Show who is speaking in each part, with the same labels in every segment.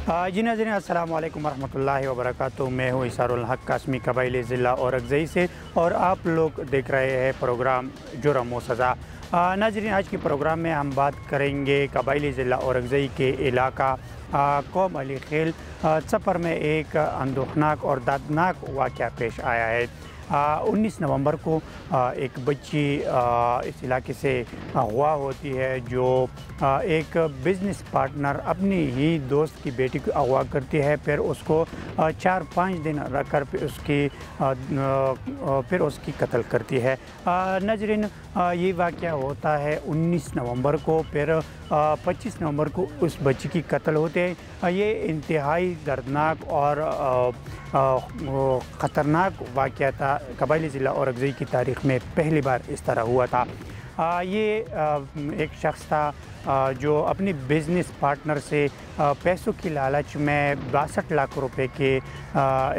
Speaker 1: जी नाज़रीन, अस्सलाम वालेकुम वरहमतुल्लाहि वबरकातुहू। मैं हूँ इसारुल हक कासमी, कबाइली ज़िला औरंगज़ई से, और आप लोग देख रहे हैं प्रोग्राम जुर्म व सज़ा। नाज़रीन, आज के प्रोग्राम में हम बात करेंगे कबाइली ज़िला औरंगज़ई के इलाका कौम अली खेल सफ़र में एक अंदोखनाक और दर्दनाक वाक़या पेश आया है। 19 नवंबर को एक बच्ची इस इलाके से अगवा होती है, जो एक बिज़नेस पार्टनर अपनी ही दोस्त की बेटी को अगवा करती है। फिर उसको 4-5 दिन रखकर फिर उसकी कत्ल करती है। नाज़रीन, ये वाक़या होता है 19 नवंबर को। फिर 25 नवंबर को उस बच्ची की कत्ल होते हैं। ये इंतहाई दर्दनाक और ख़तरनाक वाक़या था। कबाइली ज़िला औरंगज़ई की तारीख़ में पहली बार इस तरह हुआ था। ये एक शख्स था जो अपनी बिज़नेस पार्टनर से पैसों की लालच में 62 लाख रुपए के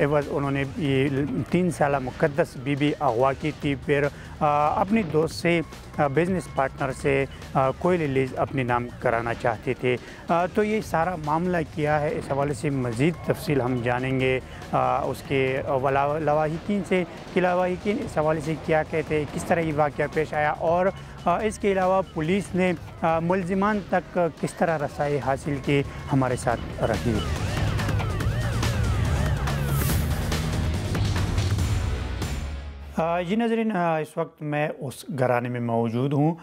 Speaker 1: एवज़ उन्होंने ये 3 साला मुक़द्दस बीबी अगवा की थी। फिर अपनी दोस्त से बिज़नेस पार्टनर से कोई लीज़ अपने नाम कराना चाहते थे। तो ये सारा मामला क्या है, इस हवाले से मज़ीद तफसील हम जानेंगे उसके लवाहिकीन से कि लवाहिकीन इस हवाले से क्या कहते हैं, किस तरह ये वाक़या पेश आया, और इसके अलावा पुलिस ने मुल्ज़िमान तक किस तरह रसाई हासिल की। हमारे साथ रहिए। जी नाज़रीन, इस वक्त मैं उस घराने में मौजूद हूँ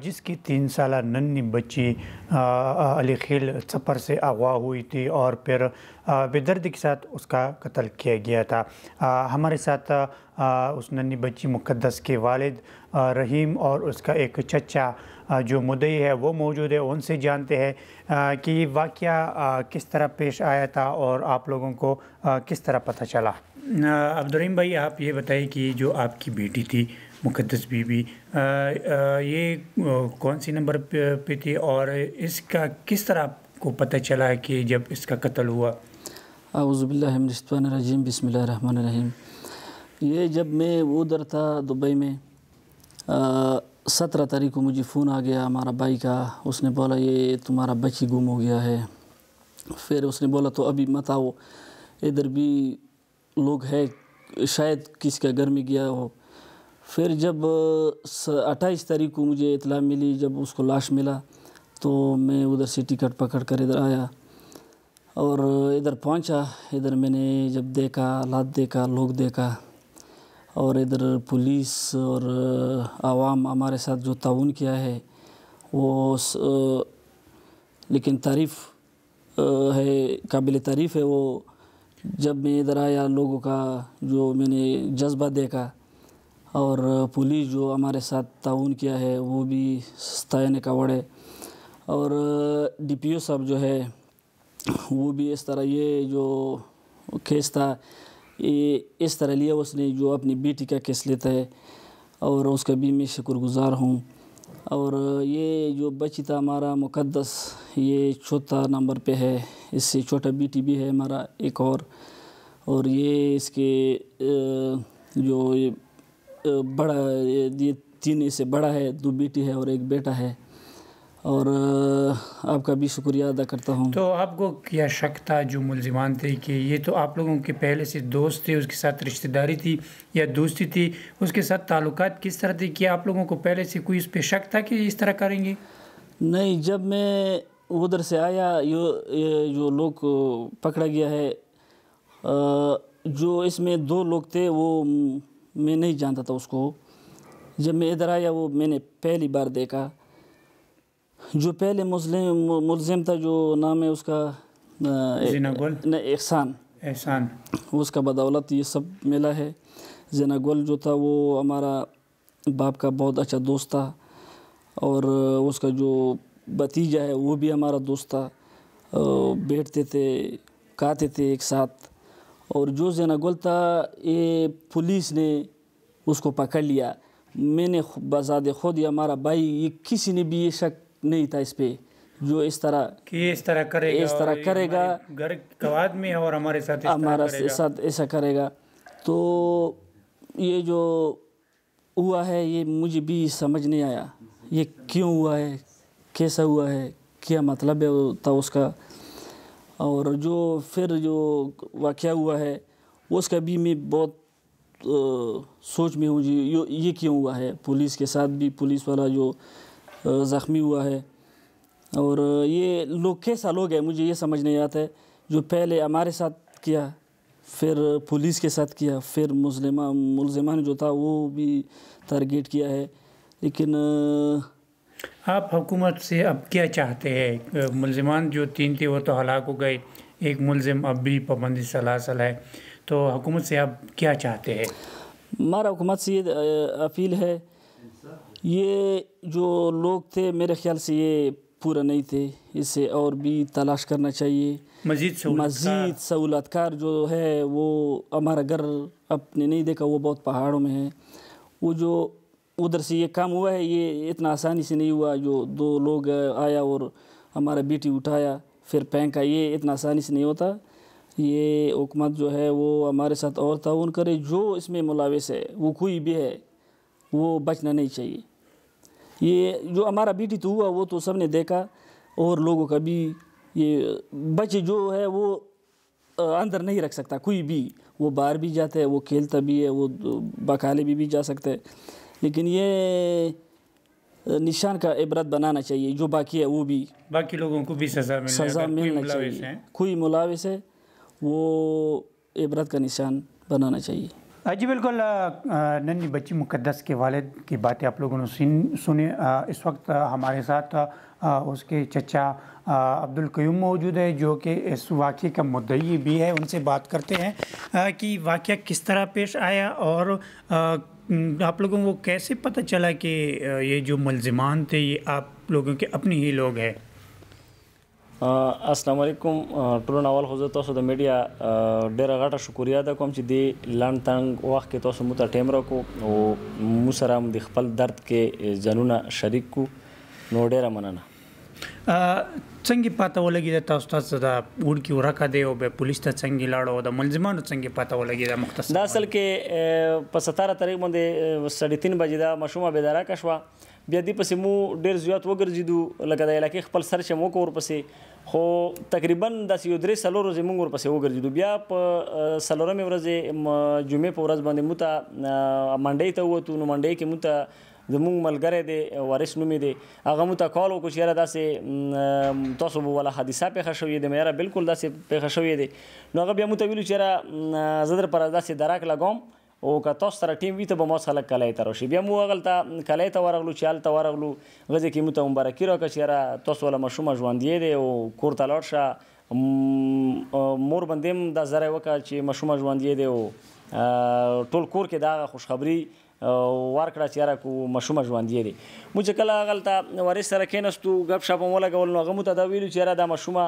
Speaker 1: जिसकी 3 साला नन्ही बच्ची अली खेल सफ़र से अगवा हुई थी और फिर बेदर्दी के साथ उसका कत्ल किया गया था। हमारे साथ उस नन्ही बच्ची मुक़द्दस के वालिद रहीम और उसका एक चचा जो मुद्दई है वो मौजूद है। उनसे जानते हैं कि वाक़या किस तरह पेश आया था और आप लोगों को किस तरह पता चला। अब्दुर्रहीम भाई, आप ये बताइए कि जो आपकी बेटी थी मुक़द्दस बीबी, ये कौन सी नंबर पे थी और इसका किस तरह आपको पता चला कि जब इसका कत्ल हुआ?
Speaker 2: औज़ुबिल्लाहि मिनश्शैतानिर्रजीम, बिस्मिल्लाहिर्रहमानिर्रहीम। ये जब मैं उधर था दुबई में 17 तारीख को मुझे फ़ोन आ गया हमारा भाई का। उसने बोला ये तुम्हारा बच्ची गुम हो गया है। फिर उसने बोला तो अभी मत आओ, इधर भी लोग है, शायद किसी का घर में गया हो। फिर जब 28 तारीख को मुझे इत्तला मिली, जब उसको लाश मिला, तो मैं उधर से टिकट पकड़ कर इधर आया और इधर पहुंचा। इधर मैंने जब देखा, हालात देखा, लोग देखा, और इधर पुलिस और आवाम हमारे साथ जो ताउन किया है वो लेकिन तारीफ़ है, काबिल तारीफ़ है। वो जब मैं इधर आया, लोगों का जो मैंने जज्बा देखा और पुलिस जो हमारे साथ ताउन किया है वो भी सताने का वड़े, और DPO साहब जो है वो भी इस तरह, ये जो केस था ये इस तरह लिया उसने जो अपनी बेटी का केस लेता है, और उसका भी मैं शुक्रगुज़ार हूँ। और ये जो बच्ची था हमारा मुक़द्दस, ये चौथा नंबर पे है। इससे छोटा बेटी भी है हमारा एक और ये इसके जो ये बड़ा, ये 3 से बड़ा है, 2 बेटी है और 1 बेटा है। और आपका भी शुक्रिया अदा करता हूँ।
Speaker 1: तो आपको क्या शक था जो मुल्ज़िमान थे कि ये तो आप लोगों के पहले से दोस्त थे, उसके साथ रिश्तेदारी थी या दोस्ती थी, उसके साथ ताल्लुकात किस तरह थे? क्या आप लोगों को पहले से कोई इस पे शक था कि इस तरह करेंगे?
Speaker 2: नहीं, जब मैं उधर से आया, ये जो लोग पकड़ा गया है, जो इसमें 2 लोग थे वो मैं नहीं जानता था उसको। जब मैं इधर आया वो मैंने पहली बार देखा। जो पहले मुल्ज़िम था, जो नाम है उसका एहसान, उसका बदौलत ये सब मिला है। ज़ीना गुल जो था वो हमारा बाप का बहुत अच्छा दोस्त था, और उसका जो भतीजा है वो भी हमारा दोस्त था। बैठते थे, खाते थे एक साथ। और जो ज़ीना गुल था, ये पुलिस ने उसको पकड़ लिया। मैंने बज़ाद खुद या हमारा भाई, ये किसी ने भी ये शक नहीं था इस पे, जो इस तरह करेगा
Speaker 1: घर कवाद में और हमारे साथ
Speaker 2: ऐसा करेगा। तो ये जो हुआ है ये मुझे भी समझ नहीं आया, ये क्यों हुआ है, कैसा हुआ है, क्या मतलब है था उसका। اور جو پھر جو واقعہ ہوا ہے اس کا بھی میں بہت سوچ میں ہوں جی یہ کیوں ہوا ہے. پولیس کے ساتھ بھی پولیس والا جو زخمی ہوا ہے اور یہ لوگ کیسا لوگ ہے مجھے یہ سمجھ نہیں آتا ہے جو پہلے ہمارے ساتھ کیا پھر پولیس کے ساتھ کیا پھر ملزمان جو تھا وہ بھی ٹارگیٹ کیا ہے. لیکن
Speaker 1: آپ حکومت سے اب کیا چاہتے ہیں؟ ملزمان جو 3 تھے وہ تو ہلاک ہو گئے, ایک ملزم اب بھی پابندی سلاسل ہے, تو حکومت سے آپ کیا چاہتے ہیں؟
Speaker 2: ہمارا حکومت سے یہ اپیل ہے, یہ جو لوگ تھے میرے خیال سے یہ پورا نہیں تھے, اسے اور بھی تلاش کرنا چاہیے. مزید سہولت کار جو ہے وہ ہمارا گھر اپنے نہیں دیکھا, وہ بہت پہاڑوں میں ہے. وہ جو ادھر سے یہ کام ہوا ہے یہ اتنا آسانی سے نہیں ہوا, جو 2 لوگ آیا اور ہمارا بیٹی اٹھایا پھر پھینکا, یہ اتنا آسانی سے نہیں ہوتا. یہ حکومت جو ہے وہ ہمارے ساتھ اور تعاون کرے, جو اس میں ملوث ہے وہ کوئی بھی ہے وہ بچنا نہیں چاہیے. یہ جو ہمارا بیٹی تو ہوا وہ تو سب نے دیکھا, اور لوگوں کا بھی یہ بچے جو ہے وہ اندر نہیں رکھ سکتا کوئی بھی, وہ باہر بھی جاتا ہے, وہ کھیلتا بھی ہے, وہ بکالے بھی جا سکتا ہے. لیکن یہ نشان کا عبرت بنانا چاہیے, جو باقی ہے وہ بھی
Speaker 1: باقی لوگوں کو بھی سزا
Speaker 2: ملنا چاہیے. کوئی ملوث ہے وہ عبرت کا نشان بنانا چاہیے.
Speaker 1: جی بالکل, ننھی بچی مقدس کے والد کی باتیں آپ لوگوں نے سنی. اس وقت ہمارے ساتھ اس کے چچا عبدالقیوم موجود ہے جو کہ اس واقعے کا مدعی بھی ہے. ان سے بات کرتے ہیں کہ واقعہ کس طرح پیش آیا اور آپ لوگوں کو کیسے پتہ چلا کہ یہ جو ملزمان تھے یہ آپ لوگوں کے اپنے ہی لوگ ہیں.
Speaker 3: السلام علیکم. ټولو اول خو زه تاسو د میډیا ډیره غټه شکریه ادا کوم چې د لنډ تنګ وخت کې تاسو موږ ته ټایم راکړو او موږ سره هم د خپل درد کې ځانونه شریک کو, نو ډیره مننه.
Speaker 1: څنګه پاته ولګېده تاسو ته دا وړکي ورکه دی او به پولیس ته څنګه لاړو, د ملزمانو څنګه پاته ولګېده مختصر؟
Speaker 3: دا اصل کې په 17 تاریخ باندې 3:30 بجې دا ماشومه بیداره شوه. بیا دې پسې مو ډېر زیات وګرځېدو, لکه د علاقې خپل سرچ هم وکړو ورپسې, خو تقریبا داسې یو 3-4 ورځې مونږ ورپسې وګرځېدو. بیا په 4مې ورځې جمعې په ورځ باندې موږ ته منډۍ ته ووتو. نو منډۍ کې موږ ته زمونږ ملګری دی وارث نومې دی, هغه موږ ته کال وکړو چې یاره داسې تاسو به والا حادثه پېښه شوې ده. مې یاره بالکل داسې پېښه شوې ده. نو هغه بیا موږ ته ویلو چې یاره زه درپاره داسې دراک لګوم او که تاسو سره ټیم وي ته به ما خلک کلی ته راشي. بیا موږ هغلته کلی ته ورغلو, چې هلته ورغلو غځې کې موږ ته مبارکي راکړه چې یاره تاسو والا ماشومه ژوندی دی او کور ته لاړ شه. مور باندې هم دا زری وکړه چې ماشومه ژوندی دی او ټول کور کې دا خوشخبري ورکړه چې یاره کو ماشومه ژوندی دی. موږ چې کله هغلته وارث سره کېناستو ګپ شپ هم ولګول, نو هغه موږ ته دا ویلو چې یاره دا ماشومه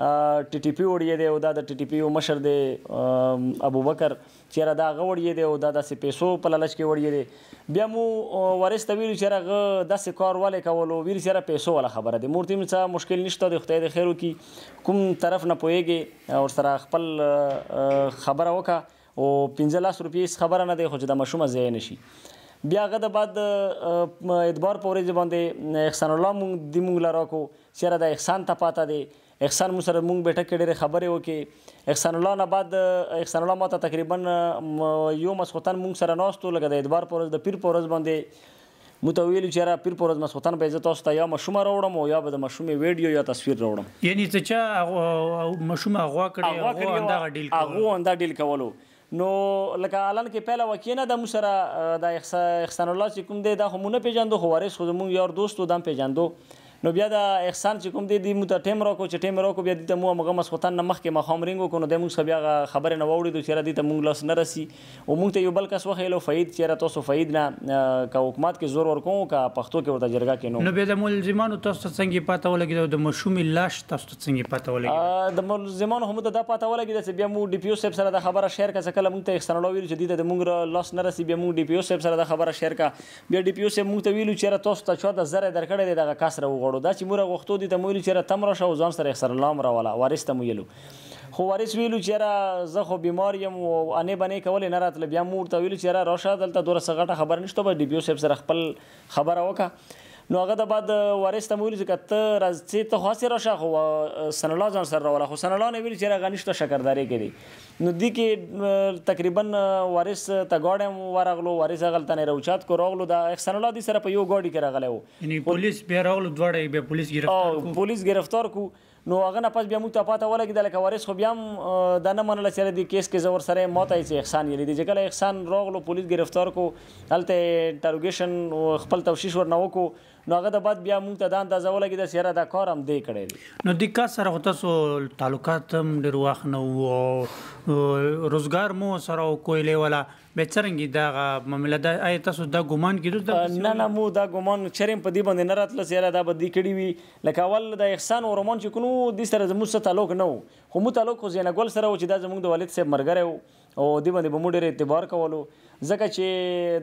Speaker 3: ټي پی وړی دی او دا د ټي پی مشر دی ابوبکر, چې یاره دا هغه وړی دی او دا داسې پیسو په لالچ کې وړی دی. بیا مو وارث ته ویلو چې یاره هغه داسې کار ولې کولو, ویل چې یاره پیسو والا خبره دی. مور ته یې څه مشکل نشته, د خدای د خیر وکړي, کوم طرف نه پوهېږي ورسره خپل خبره وکړه او 15 روپۍ خبره نه دی, خو چې د ماشومه ضایع نه شي. بیا هغه د بعد اتبار په ورځ باندې احسان الله مونږ له راکړو چې یاره دا احسان ته پاته دی. احسان مو سره مونږ بیټک کې ډېرې خبرې وکړې. احسان الله نه بعد احسان الله ماته تقریبا یو ماسخوتن مونږ سره ناستو, لکه د اتبار په ورځ د پیر په ورځ باندې موږ ته ویلو چې یاره پیر په ورځ ماسخوتن به زه تاسو ته یا ماشومه راوړم او یا به د ماشومې ویډیو یا تصویر راوړم.
Speaker 1: یعنی څه چا ماشومه اغوا کړې
Speaker 3: هغو اندا ډیل کولو. نو لکه الان کې پهله واقع نه د موږ سره د احسان الله چې کوم دی دا خو مونږ نه پېژاندو, خو وارث خو زمونږ یار دوست و دا هم پېژاندو. نو بیا د احسان چې کوم دی موږ ته ټایم راکړو, چې ټایم راکړو بیا دې ته مو همغه ماسخوتن نه مخکې ماښام رینګ وکړو. نو دی موږ څخه بیا هغه خبرې نه واورېدو چې یاره دې ته مونږ لاس نه رسي. او مونږ ته یو بل کس وښیلو فرید, چې یاره تاسو فرید نه که حکومت کې زور ورکوم که پښتو کې ورته جرګه کې
Speaker 1: نو بیا د ملزمانو تاسو ته څنګه پاته ولګېده او د ماشومې لاش تاسو ته څنګه پاته ولګېده؟
Speaker 3: د ملزمانو هم ته دا پاته ولګېده چې بیا موږ ډي پي او صاحب سره دا خبره شیر کړه. کله مونږ ته احسان الله ویلو چې دې ته د مونږ لاس نه رسي, بیا مونږ ډي پي او صاحب سره دا خبره شیر کړه. بیا ډي پي او صاحب مونږ ته ویلو چې یاره تاسو ته چا د زری درکړی دی دغه کس راوغواړو. دا چې موږ غوښتو دي ته مو ویلو چې یاره تم راشه او ځان سره احسان الله هم راوله. وارث ته مو ویلو, خو وارث ویلو چې یاره زه خو بیمار یم او انې بنې کولې نه راتله. بیا مو ورته ویلو چې یاره راشه دلته دومره څه غټه خبره نشته, به ډي پي او صاحب سره خپل خبره وکړه. نو هغه د بعد وارث ته ویل چې ته راځې ته خاصه راشه خو سن الله ځان سره راولا خو سن الله نه ویل چې راغ نشته شکرداري کړي نو دی کې تقریبا وارث ته ګاډم ورغلو وارث غلطنه روچات کو راغلو دا سن الله دي سره په یو ګاډي کې راغلی وو
Speaker 1: یعنی پولیس بیا راغلو دواړه بیا پولیس گرفتار کو
Speaker 3: پولیس گرفتار کو نو هغه نه پس بیا موږ ته پاته ولګېدل لکه وارث خو بیا هم دا نه منله چې دې کیس کې زه ورسره موته چې احسان یې لیدي چې کله احسان راغلو پولیس گرفتار کو هلته انټروګیشن خپل تفتیش ورنه وکړو نو هغه د بعد بیا موږ ته دا اندازه ولګېده چې یاره دا کار هم دی کړی دی
Speaker 1: نو د کار سره خو تاسو تعلقات هم ډېر وخت نه وو او روزګار مو سره کویلې والا به څرنګه دا معامله دا آیا تاسو دا ګمان کېدو
Speaker 3: نه مو دا ګمان چرېم په دې باندې نه راتله چې یاره دا به دې کړي وي لکه اول د احسان او رومان چې کوو دې سره زموږ څه تعلق نه و خو مو تعلق خو زینګل سره و چې دا زموږ د والد صاحب ملګری و او دې باندې به مو ډېر اعتبار کولو ځکه چې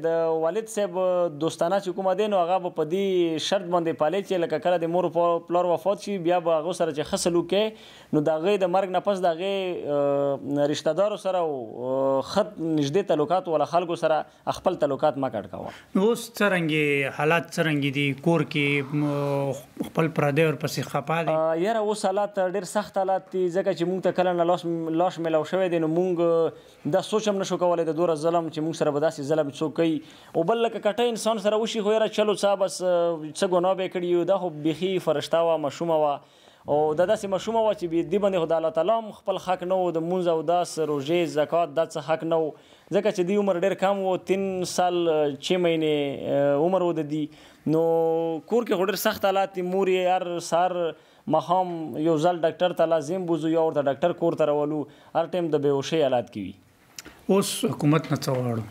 Speaker 3: د والد صاحب دوستانه چې کومه دی نو هغه به په دې شرط باندې پالي چې لکه کله د مور پلار وفات شي بیا به هغو سره چې ښه سلوک کوي نو د هغې د مرګ نه پس د هغې رشته دارو سره او ښه نږدې تعلقات والا خلکو سره خپل تعلقات مه کټ کوه
Speaker 1: نو اوس څرنګې حالات څرنګې دي کور کې خپل پردی ورپسې خفا دي
Speaker 3: یاره اوس حالات ډېر سخت حالات دي ځکه چې موږ ته کله نه لاش میلاو شوی دی نو موږ دا سوچ هم نشو کولی د دوره ظلم چې موږ سره به داسې ظلم څوک کوي او بل لکه کټه انسان سره وشي خو یاره چلو څه بس څه ګناه به یې کړي یو دا خو بیخي فرشته وه ماشومه وه او دا داسې ماشومه وه چې دې باندې خو د الله تعالی هم خپل حق نه و د مونځ او داس روژې زکات دا څه حق نه و ځکه چې دې عمر ډېر کم و 3 سال 6 مهینې عمر و د دې نو کور کې خو ډېر سخت حالات دي مور یې هر سهار ماښام یو ځل ډاکټر ته لازم بوځو یا ورته ډاکټر کور ته راولو هر ټایم د بېهوشۍ حالات کې وي
Speaker 1: اوس حکومت نه څه غواړو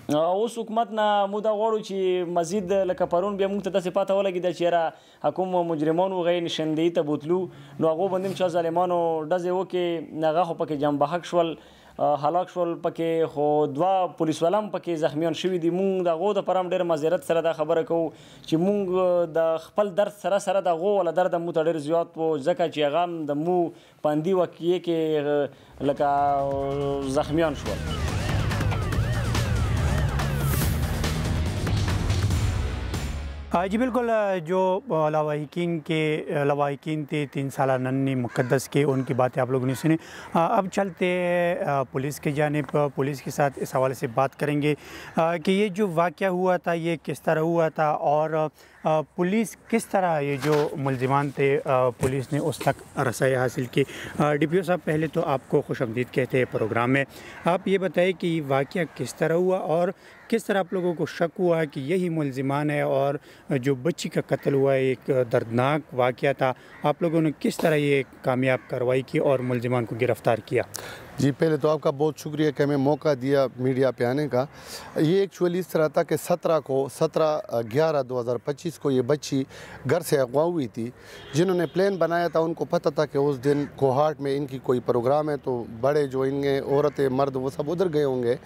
Speaker 3: اوس حکومت نه موږ دا غواړو چې مزید لکه پرون بیا موږ ته داسې پاته ولګېده چې یاره حکوم مجرمان وغیر نشندهي ته بوتلو نو هغو باندې هم چا ظالمانو ډزې وکړې هغه خو پکې جانبحق شول هلاک شول پکې خو 2 پولیس والا هم پکې زخمیان شوي دي موږ د هغو دپاره هم ډېر معذرت سره دا خبره کوو چې موږ د خپل درد سره سره د هغو والا درد هم مو ته ډېر زیات و ځکه چې هغه هم د مو په اندي واقعې کې لکه زخمیان شول
Speaker 1: جی بالکل جو لواحقین تھے 3 سالہ ننھی مقدس کے ان کی باتیں آپ لوگوں نے سنی اب چلتے پولیس کی جانب پولیس کے ساتھ اس حوالے سے بات کریں گے کہ یہ جو واقعہ ہوا تھا یہ کس طرح ہوا تھا اور پولیس کس طرح یہ جو ملزمان تھے پولیس نے اس تک رسائی حاصل کی ڈی پی او صاحب پہلے تو آپ کو خوش آمدید کہتے ہیں پروگرام میں آپ یہ بتائیں کہ یہ واقعہ کس طرح ہوا اور کس طرح آپ لوگوں کو شک ہوا کہ یہی ملزمان ہے اور جو بچی کا قتل ہوا ایک دردناک واقعہ تھا آپ لوگوں نے کس طرح یہ کامیاب کارروائی کی اور ملزمان کو گرفتار کیا
Speaker 4: جی پہلے تو آپ کا بہت شکریہ کہ ہمیں موقع دیا میڈیا پہ آنے کا یہ ایکچولی اس طرح تھا کہ 17/11/2025 کو یہ بچی گھر سے اغوا ہوئی تھی جنہوں نے پلان بنایا تھا ان کو پتہ تھا کہ اس دن کوہاٹ میں ان کی کوئی پروگرام ہے تو بڑے جو ان کے عورتیں مرد وہ سب ادھر گئے ہوں گے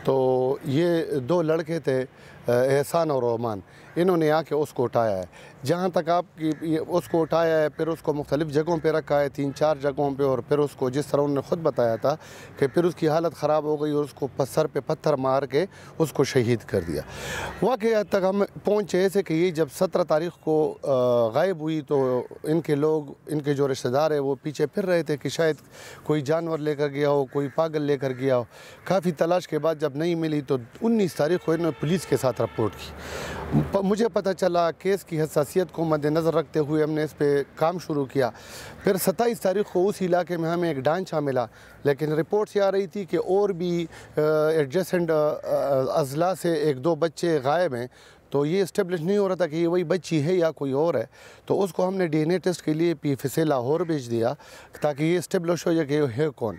Speaker 4: تو یہ 2 لڑکے تھے احسان اور رومان انہوں نے آ کے اس کو اٹھایا ہے جہاں تک آپ کی اس کو اٹھایا ہے پھر اس کو مختلف جگہوں پہ رکھا ہے 3-4 جگہوں پہ اور پھر اس کو جس طرح انہوں نے خود بتایا تھا کہ پھر اس کی حالت خراب ہو گئی اور اس کو سر پہ پتھر مار کے اس کو شہید کر دیا واقعہ تک ہم پہنچے ایسے کہ یہ جب 17 تاریخ کو غائب ہوئی تو ان کے لوگ ان کے جو رشتہ دار ہیں وہ پیچھے پھر رہے تھے کہ شاید کوئی جانور لے کر گیا ہو کوئی پاگل لے کر گیا ہو کافی تلاش کے بعد جب نہیں ملی تو 19 تاریخ کو انہوں نے پولیس کے ساتھ رپورٹ کی مجھے پتہ چلا کیس کی حساسیت کو مد نظر رکھتے ہوئے ہم نے اس پہ کام شروع کیا پھر 27 تاریخ کو اس علاقے میں ہمیں ایک ڈانچہ ملا لیکن رپورٹ یہ آ رہی تھی کہ اور بھی ایڈجسنٹ اضلاع سے 1-2 بچے غائب ہیں تو یہ اسٹیبلش نہیں ہو رہا تھا کہ یہ وہی بچی ہے یا کوئی اور ہے تو اس کو ہم نے DNA ٹیسٹ کے لیے PFSA لاہور بھیج دیا تاکہ یہ اسٹیبلش ہو جائے کہ یہ ہے کون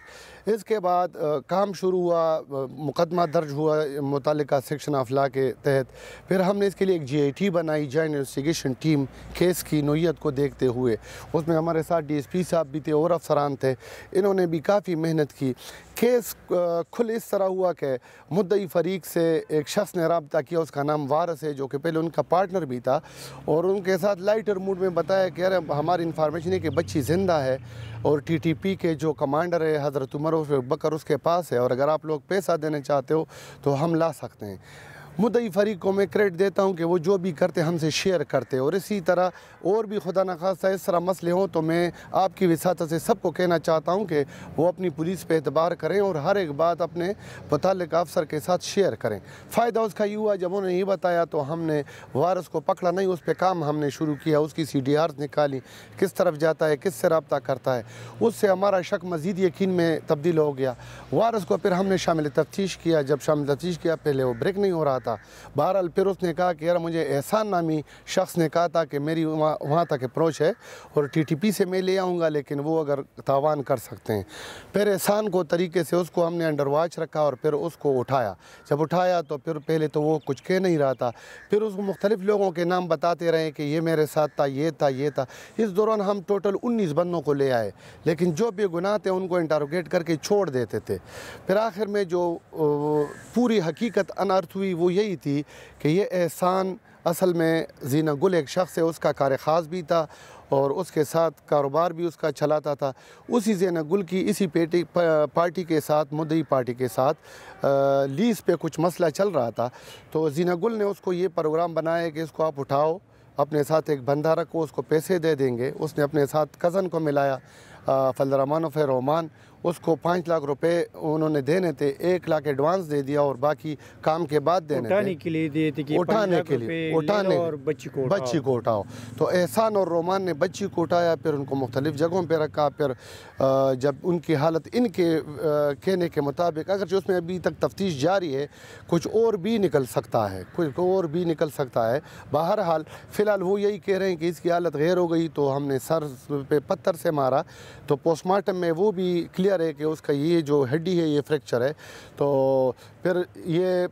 Speaker 4: اس کے بعد کام شروع ہوا مقدمہ درج ہوا متعلقہ سیکشن آف لا کے تحت پھر ہم نے اس کے لیے ایک GIT بنائی جوائنٹ انویسٹیگیشن ٹیم کیس کی نوعیت کو دیکھتے ہوئے اس میں ہمارے ساتھ DSP صاحب بھی تھے اور افسران تھے انہوں نے بھی کافی محنت کی کیس کھل اس طرح ہوا کہ مدعی فریق سے ایک شخص نے رابطہ کیا اس کا نام وارث ہے جو کہ پہلے ان کا پارٹنر بھی تھا اور ان کے ساتھ لائٹر موڈ میں بتایا کہ یار ہماری انفارمیشن ہے کہ بچی زندہ ہے اور TTP کے جو کمانڈر ہے حضرت عمر بکر اس کے پاس ہے اور اگر آپ لوگ پیسہ دینے چاہتے ہو تو ہم لا سکتے ہیں मुद्दई फरीक को मैं क्रेडिट देता हूँ कि वो जो भी करते हमसे शेयर करते, और इसी तरह और भी खुदा न खास्ता इस तरह मसले हों तो मैं आपकी विसातत से सबको कहना चाहता हूँ कि वो अपनी पुलिस पे एतबार करें और हर एक बात अपने मुताल्लिक अफसर के साथ शेयर करें। फ़ायदा उसका ये हुआ, जब उन्होंने ये बताया तो हमने वारस को पकड़ा नहीं, उस पर काम हमने शुरू किया, उसकी CDRs निकाली, किस तरफ जाता है, किस से रब्ता करता है, उससे हमारा शक मज़ीद यकीन में तब्दील हो गया। वारस को फिर हमने शामिल तफ्तीश किया, जब शामिल तफ्तीश किया पहले वो ब्रेक नहीं हो रहा था। बहरहाल फिर उसने कहा कि यार मुझे एहसान नामी शख्स ने कहा था कि मेरी वहाँ तक अप्रोच है और TTP से मैं ले आऊँगा, लेकिन वो अगर तावान कर सकते हैं। फिर एहसान को तरीके से उसको हमने अंडर वॉच रखा और फिर उसको उठाया। जब उठाया तो फिर पहले तो वो कुछ कह नहीं रहा था, फिर उसको मुख्तलिफ़ लोगों के नाम बताते रहे कि ये मेरे साथ था, ये था, ये था। इस दौरान हम टोटल 19 बंदों को ले आए, लेकिन जो बेगुनाह थे उनको इंटरोगेट करके छोड़ देते थे। फिर आखिर में जो पूरी हकीकत अनर्थ हुई वो यही थी कि ये एहसान असल में ज़ीना गुल एक शख्स है, उसका कार ख़ास भी था और उसके साथ कारोबार भी उसका चलाता था। उसी ज़ीना गुल की इसी पार्टी के साथ, मुद्दई पार्टी के साथ लीज़ पे कुछ मसला चल रहा था। तो ज़ीना गुल ने उसको ये प्रोग्राम बनाया कि इसको आप उठाओ, अपने साथ एक बंदा रखो, उसको पैसे दे देंगे। उसने अपने साथ कज़न को मिलाया, फलरमान रोमान, उसको 5 लाख रुपए उन्होंने देने थे, 1 लाख एडवांस दे दिया और बाकी काम के बाद देने
Speaker 1: उठाने के लिए दिए थे कि
Speaker 4: उठाने के लिए, उठाने
Speaker 1: और बच्ची को
Speaker 4: उठाओ। तो एहसान और रोमान ने बच्ची को उठाया, फिर उनको मुख्तलिफ जगहों पे रखा। फिर जब उनकी हालत इनके कहने के मुताबिक, अगर जो उसमें अभी तक तफ्तीश जारी है, कुछ और भी निकल सकता है, कुछ और भी निकल सकता है। बहरहाल फ़िलहाल वो यही कह रहे हैं कि इसकी हालत गैर हो गई, तो हमने सर पे पत्थर से मारा। तो पोस्टमार्टम में वो भी क्लियर है कि उसका ये जो हड्डी है ये फ्रैक्चर है। तो फिर ये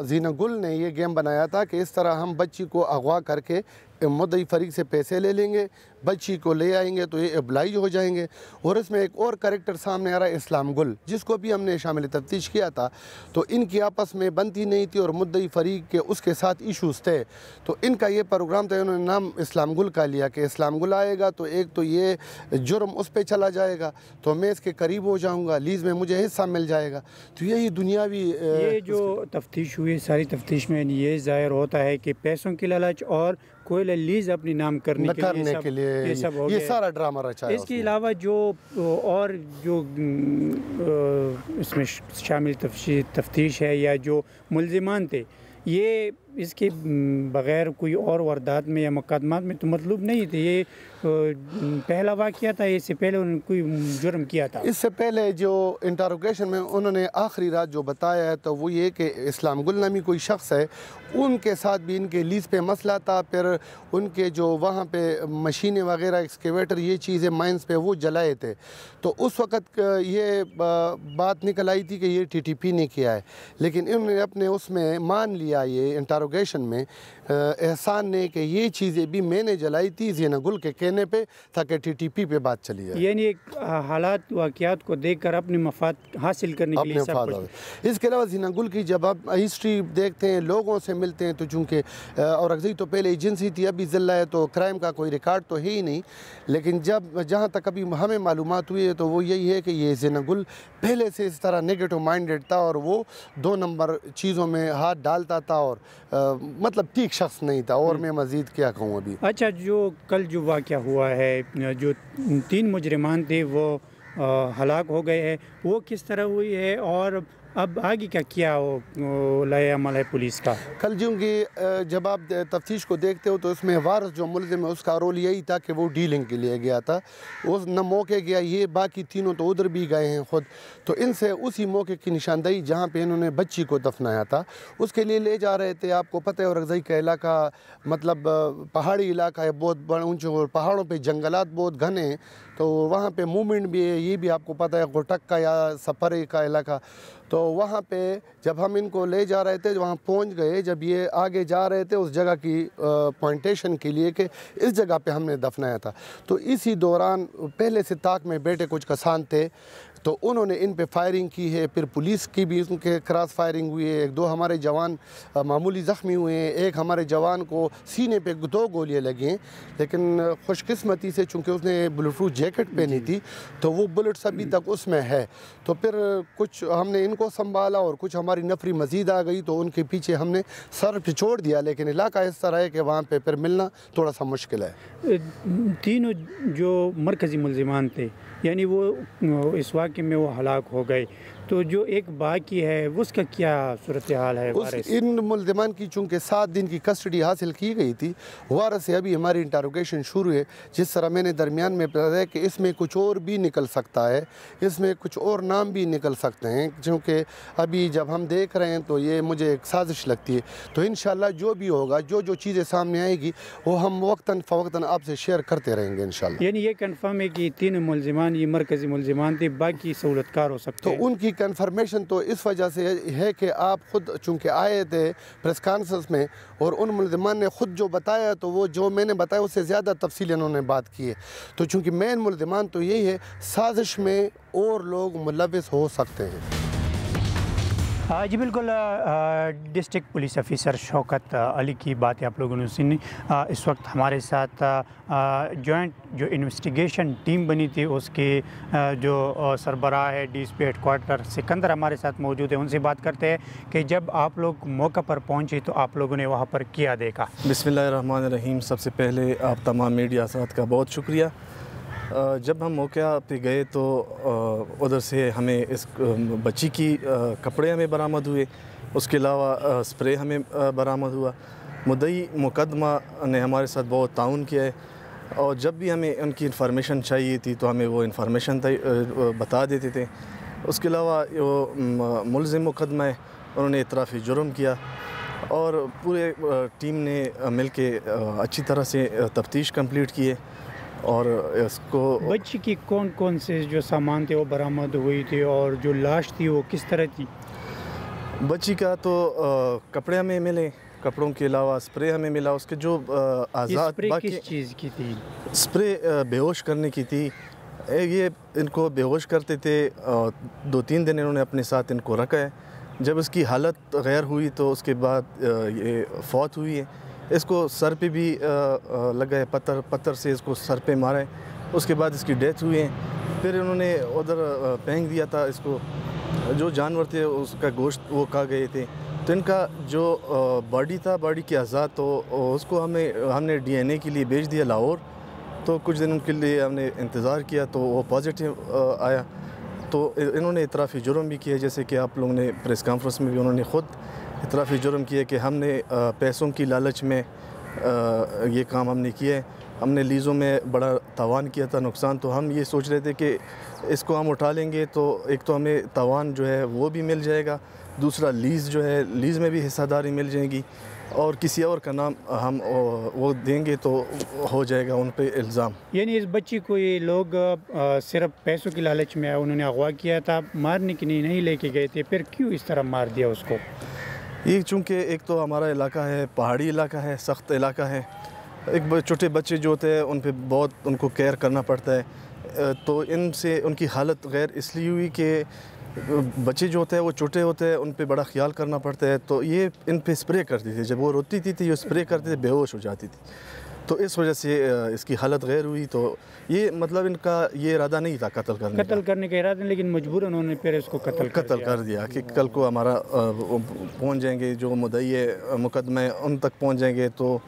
Speaker 4: ज़ीना गुल ने ये गेम बनाया था कि इस तरह हम बच्ची को अगवा करके मुद्दई फरीक से पैसे ले लेंगे, बच्ची को ले आएंगे तो ये एब्लाइज हो जाएंगे। और इसमें एक और कैरेक्टर सामने आ रहा है, इस्लाम गुल, जिसको भी हमने शामिल तफ्तीश किया था। तो इनकी आपस में बनती नहीं थी और मुद्दई फरीक के उसके साथ इशूज़ थे। तो इनका ये प्रोग्राम था, इन्होंने नाम इस्लाम गुल का लिया कि इस्लाम गुल आएगा तो एक तो ये जुर्म उस पर चला जाएगा, तो मैं इसके करीब हो जाऊँगा, लीज़ में मुझे हिस्सा मिल जाएगा। तो यही दुनियावी
Speaker 1: ये जो तफ्तीश हुई, सारी तफ्तीश में ये ज़ाहिर होता है कि पैसों की लालच और कोई लीज़ अपनी नाम करने के लिए ये सारा ड्रामा रचा है। इसके अलावा जो और जो इसमें शामिल तफ्तीश है या जो मुल्ज़िमान थे, ये इसके बग़ैर कोई और वारदात में या मुकदमात में तो मतलूब नहीं थे। ये पहला वाक़या था, इससे पहले उन्होंने कोई जुर्म किया था। इससे पहले जो इंटरोगेशन में उन्होंने आखिरी रात जो बताया है तो वो ये कि इस्लाम गुल नामी कोई शख्स है, उनके साथ भी इनके लीज़ पे मसला था। फिर उनके जो वहाँ पे मशीनें वगैरह, एक्सकेवेटर, ये चीज़ें माइंस पे वो जलाए थे। तो उस वक़्त ये बात निकल आई थी कि ये TTP ने किया है, लेकिन इन्होंने अपने उसमें मान लिया ये इंटरोगेशन में एहसान ने कि ये चीज़ें भी मैंने जलाई थी ज़ीना गुल के कहने पे, ताकि TTP पे बात चली जाए। यानी हालात वाक़यात को देखकर अपनी मफाद हासिल करने के लिए सब कुछ। इसके अलावा ज़ीना गुल की जब आप हिस्ट्री देखते हैं, लोगों से मिलते हैं, तो चूँकि औरंगज़ेब तो पहले एजेंसी थी, अभी ज़िला है, तो क्राइम का कोई रिकॉर्ड तो है ही नहीं। लेकिन जब जहाँ तक अभी हमें मालूमात हुई है तो वो यही है कि ये ज़ीना गुल पहले से इस तरह नेगेटिव माइंडेड था और वो 2 नंबर चीज़ों में हाथ डालता था और मतलब ठीक शख्स नहीं था। और मैं मज़ीद क्या कहूँ अभी। अच्छा, जो कल जो वाक़या हुआ है, जो 3 मुजरिमान थे वो हलाक हो गए हैं, वो किस तरह हुई है और अब आगे क्या लाया अमल है पुलिस का? कल चूँकि जब आप तफ्तीश को देखते हो तो उसमें वारस जो मुलज़िम है उसका रोल यही था कि वो डीलिंग के लिए गया था, उस न मौके गया, ये बाकी तीनों तो उधर भी गए हैं ख़ुद। तो इनसे उसी मौके की निशानदेही जहाँ पे इन्होंने बच्ची को दफनाया था उसके लिए ले जा रहे थे। आपको पता है औरंगज़ेब का इलाका मतलब पहाड़ी इलाका है, बहुत बड़े ऊँचे, और पहाड़ों पर जंगलात बहुत घने हैं, तो वहाँ पे मूवमेंट भी है, ये भी आपको पता है, गोटक का या सफर का इलाका। तो वहाँ पे जब हम इनको ले जा रहे थे, वहाँ पहुँच गए, जब ये आगे जा रहे थे उस जगह की पॉइंटेशन के लिए कि इस जगह पे हमने दफनाया था, तो इसी दौरान पहले से ताक में बैठे कुछ कसान थे, तो उन्होंने इन पे फायरिंग की है। फिर पुलिस की भी उनके क्रॉस फायरिंग हुई है, 1-2 हमारे जवान मामूली ज़ख्मी हुए हैं, एक हमारे जवान को सीने पे 2 गोलियां लगी हैं, लेकिन खुशकिस्मती से चूँकि उसने बुलेट प्रूफ जैकेट पहनी थी तो वो बुलेट्स अभी तक उसमें है। तो फिर कुछ हमने
Speaker 4: को संभाला और कुछ हमारी नफरी मज़ीद आ गई तो उनके पीछे हमने सर छोड़ दिया, लेकिन इलाका इस तरह है कि वहाँ पे फिर मिलना थोड़ा सा मुश्किल है।
Speaker 1: तीनों जो मरकज़ी मुल्ज़िमान थे यानी वो इस वाक़े में वो हलाक हो गए, तो जो एक बाकी है उसका क्या सूरत हाल है?
Speaker 4: इन मुल्ज़िमान की चूँकि 7 दिन की कस्टडी हासिल की गई थी, वारस से अभी हमारी इंटरोगेशन शुरू है। जिस तरह मैंने दरमियान में बताया कि इसमें कुछ और भी निकल सकता है, इसमें कुछ और नाम भी निकल सकते हैं, क्योंकि अभी जब हम देख रहे हैं तो ये मुझे एक साजिश लगती है। तो इंशाल्लाह जो भी होगा, जो चीज़ें सामने आएगी वो हम वक्तन फ़वक्तन आपसे शेयर करते रहेंगे इंशाल्लाह।
Speaker 1: यानी ये कन्फर्म है कि 3 मुल्ज़िमान ये मरकज़ी मुल्ज़िमान थे, बाकी सहूलतकार हो सकते हैं?
Speaker 4: तो उनकी कन्फर्मेशन तो इस वजह से है कि आप ख़ुद चूँकि आए थे प्रेस कॉन्फ्रेंस में और उन मुल्ज़िमान ने ख़ुद जो बताया तो वो जो मैंने बताया उससे ज़्यादा तफसील उन्होंने बात की है। तो चूँकि मेन मुल्ज़िमान तो यही है, साजिश में और लोग मुलव्विस हो सकते हैं।
Speaker 1: जी बिल्कुल, district police officer Shaukat Ali की बातें आप लोगों ने सुनी। इस वक्त हमारे साथ जॉइंट जो इन्वेस्टिगेशन टीम बनी थी उसके जो सरबराह है डीएसपी हेडक्वार्टर सिकंदर हमारे साथ मौजूद है। उनसे बात करते हैं कि जब आप लोग मौका पर पहुंचे तो आप लोगों ने वहां पर क्या देखा।
Speaker 5: बिस्मिल्लाहिर्रहमानिर्रहीम। सबसे पहले आप तमाम मीडिया साथ का बहुत शुक्रिया। जब हम मौका पे गए तो उधर से हमें इस बच्ची की कपड़े हमें बरामद हुए, उसके अलावा स्प्रे हमें बरामद हुआ। मुद्दई मुकदमा ने हमारे साथ बहुत ताउन किया है और जब भी हमें उनकी इन्फॉर्मेशन चाहिए थी तो हमें वो इन्फॉर्मेशन बता देते थे। उसके अलावा वो मुल्ज़िम मुकदमा है, उन्होंने इतराफ़ी जुर्म किया और पूरे टीम ने मिल के अच्छी तरह से तफ्तीश कंप्लीट की है। और इसको
Speaker 1: बच्ची की कौन कौन से जो सामान थे वो बरामद हुई थी और जो लाश थी वो किस तरह थी?
Speaker 5: बच्ची का तो कपड़े हमें मिले, कपड़ों के अलावा स्प्रे हमें मिला। उसके जो आज़ाद बाकी
Speaker 1: किस चीज़ की थी?
Speaker 5: स्प्रे बेहोश करने की थी। ये इनको बेहोश करते थे, 2-3 दिन इन्होंने अपने साथ इनको रखा है। जब इसकी हालत गैर हुई तो उसके बाद ये फौत हुई है। इसको सर पे भी लगा है, पत्थर से इसको सर पे मारा है। उसके बाद इसकी डेथ हुई है। फिर इन्होंने उधर फेंक दिया था इसको, जो जानवर थे उसका गोश्त वो खा गए थे। तो इनका जो बॉडी था, बॉडी के अज़ा तो उसको हमने DNA के लिए भेज दिया लाहौर। तो कुछ दिन के लिए हमने इंतज़ार किया तो वो पॉजिटिव आया। तो इन्होंने इतराफ़ी जुर्म भी किया, जैसे कि आप लोगों ने प्रेस कॉन्फ्रेंस में भी उन्होंने ख़ुद इतराफ़ी जुर्म किया कि हमने पैसों की लालच में ये काम हमने किया है। हमने लीज़ों में बड़ा तावान किया था, नुकसान। तो हम ये सोच रहे थे कि इसको हम उठा लेंगे तो एक तो हमें तावान जो है वो भी मिल जाएगा, दूसरा लीज़ जो है लीज़ में भी हिस्सेदारी मिल जाएगी और किसी और का नाम हम वो देंगे तो हो जाएगा उन पे इल्ज़ाम।
Speaker 1: यानी इस बच्ची को ये लोग सिर्फ पैसों की लालच में उन्होंने अगवा किया था, मारने के लिए नहीं लेके गए थे, फिर क्यों इस तरह मार दिया उसको?
Speaker 5: ये चूँकि एक तो हमारा इलाका है, पहाड़ी इलाका है, सख्त इलाका है। एक छोटे बच्चे जो होते हैं उन पे बहुत उनको केयर करना पड़ता है। तो इनसे उनकी हालत गैर इसलिए हुई कि बच्चे जो होते हैं वो छोटे होते हैं, उन पे बड़ा ख्याल करना पड़ता है। तो ये इन पे स्प्रे करती थी, जब वो रोती थी तो ये स्प्रे करते थे, बेहोश हो जाती थी। तो इस वजह से इसकी हालत गैर हुई। तो ये मतलब इनका ये इरादा नहीं था कत्ल करने
Speaker 1: का इरादा, लेकिन मजबूरन उन्होंने फिर इसको कत्ल
Speaker 5: कर दिया कि कल को हमारा पहुंच जाएंगे जो मुद्दई है मुकदमे उन तक पहुंच जाएंगे तो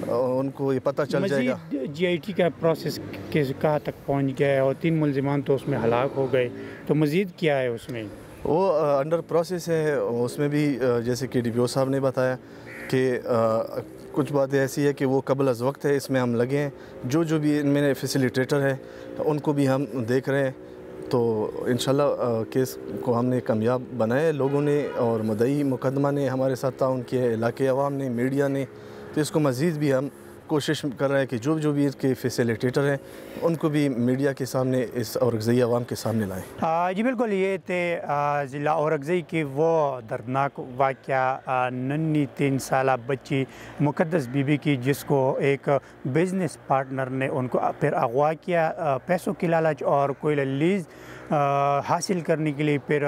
Speaker 5: उनको ये पता चल जाएगा।
Speaker 1: GIT का प्रोसेस कहाँ तक पहुंच गया है और 3 मुल्ज़िमान तो उसमें हलाक हो गए, तो मज़ीद क्या है उसमें?
Speaker 5: वो अंडर प्रोसेस है। उसमें भी जैसे कि DPO साहब ने बताया कि कुछ बातें ऐसी है कि वो कबल अज़ वक्त है, इसमें हम लगे हैं। जो भी इनमें फैसिलिटेटर है उनको भी हम देख रहे हैं। तो इंशाल्लाह केस को हमने कामयाब बनाया लोगों ने और मुद्दई मुकदमा ने हमारे साथ ताउन किया, इलाके अवाम ने, मीडिया ने। तो इसको मज़ीद भी हम कोशिश कर रहे हैं कि जो भी इसके फैसिलिटेटर हैं उनको भी मीडिया के सामने इस औरंगज़ई आवाम के सामने लाएं।
Speaker 1: जी बिल्कुल, ये थे ज़िला औरंगज़ई की वो दर्दनाक वाक़या, नन्ही 3 साला बच्ची मुक़द्दस बीबी की, जिसको एक बिज़नेस पार्टनर ने उनको फिर अगवा किया पैसों की लालच और कोई लीज़ हासिल करने के लिए। फिर